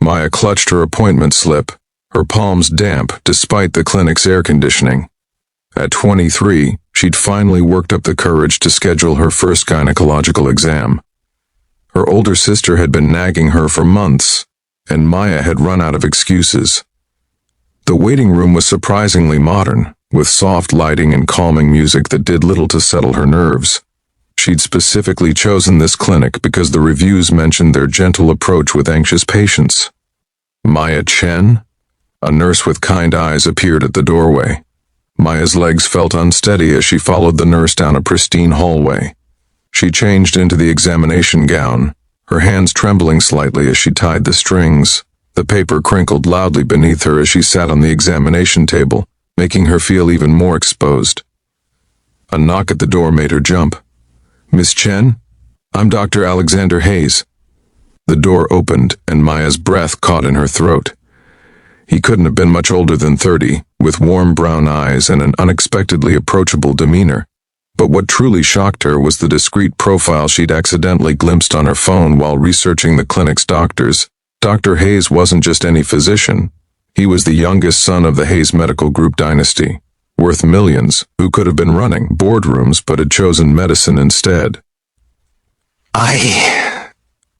Maya clutched her appointment slip, her palms damp despite the clinic's air conditioning. At 23, she'd finally worked up the courage to schedule her first gynecological exam. Her older sister had been nagging her for months, and Maya had run out of excuses. The waiting room was surprisingly modern, with soft lighting and calming music that did little to settle her nerves. She'd specifically chosen this clinic because the reviews mentioned their gentle approach with anxious patients. Maya Chen? A nurse with kind eyes appeared at the doorway. Maya's legs felt unsteady as she followed the nurse down a pristine hallway. She changed into the examination gown, her hands trembling slightly as she tied the strings. The paper crinkled loudly beneath her as she sat on the examination table, making her feel even more exposed. A knock at the door made her jump. "Miss Chen? I'm Dr. Alexander Hayes." The door opened, and Maya's breath caught in her throat. He couldn't have been much older than 30, with warm brown eyes and an unexpectedly approachable demeanor. But what truly shocked her was the discreet profile she'd accidentally glimpsed on her phone while researching the clinic's doctors. Dr. Hayes wasn't just any physician. He was the youngest son of the Hayes Medical Group dynasty, worth millions, who could have been running boardrooms but had chosen medicine instead.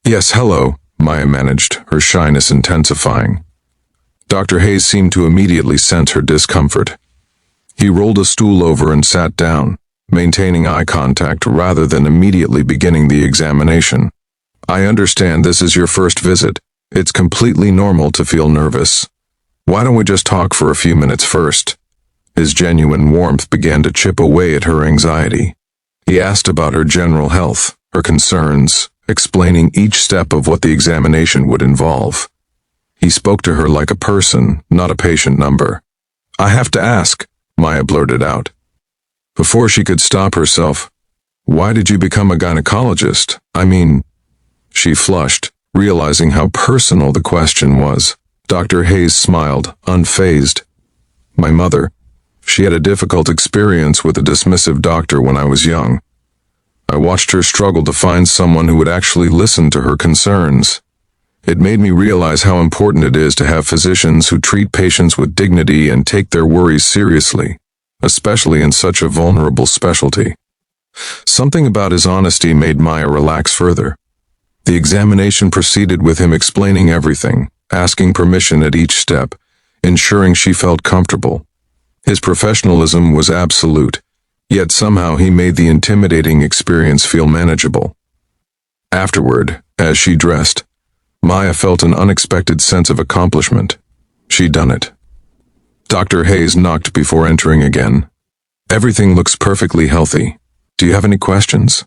Yes, hello, Maya managed, her shyness intensifying. Dr. Hayes seemed to immediately sense her discomfort. He rolled a stool over and sat down, maintaining eye contact rather than immediately beginning the examination. "I understand this is your first visit. It's completely normal to feel nervous. Why don't we just talk for a few minutes first?" His genuine warmth began to chip away at her anxiety. He asked about her general health, her concerns, explaining each step of what the examination would involve. He spoke to her like a person, not a patient number. "I have to ask," Maya blurted out. Before she could stop herself, "Why did you become a gynecologist? I mean..." She flushed, realizing how personal the question was. Dr. Hayes smiled, unfazed. "My mother. She had a difficult experience with a dismissive doctor when I was young. I watched her struggle to find someone who would actually listen to her concerns. It made me realize how important it is to have physicians who treat patients with dignity and take their worries seriously, especially in such a vulnerable specialty." Something about his honesty made Maya relax further. The examination proceeded with him explaining everything, asking permission at each step, ensuring she felt comfortable. His professionalism was absolute, yet somehow he made the intimidating experience feel manageable. Afterward, as she dressed, Maya felt an unexpected sense of accomplishment. She'd done it. Dr. Hayes knocked before entering again. "Everything looks perfectly healthy. Do you have any questions?"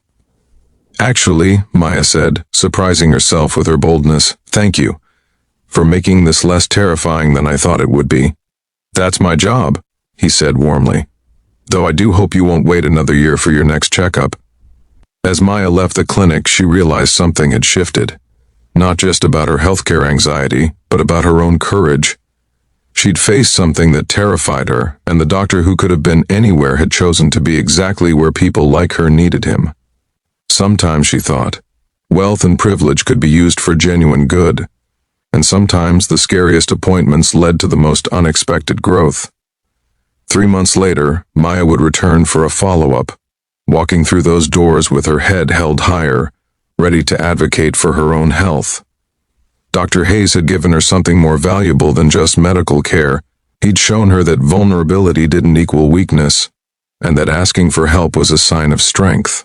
"Actually," Maya said, surprising herself with her boldness, "thank you for making this less terrifying than I thought it would be." "That's my job," he said warmly. "Though I do hope you won't wait another year for your next checkup." As Maya left the clinic, she realized something had shifted. Not just about her healthcare anxiety, but about her own courage. She'd faced something that terrified her, and the doctor who could have been anywhere had chosen to be exactly where people like her needed him. Sometimes, she thought, wealth and privilege could be used for genuine good, and sometimes the scariest appointments led to the most unexpected growth. 3 months later, Maya would return for a follow-up, walking through those doors with her head held higher, ready to advocate for her own health. Dr. Hayes had given her something more valuable than just medical care. He'd shown her that vulnerability didn't equal weakness, and that asking for help was a sign of strength.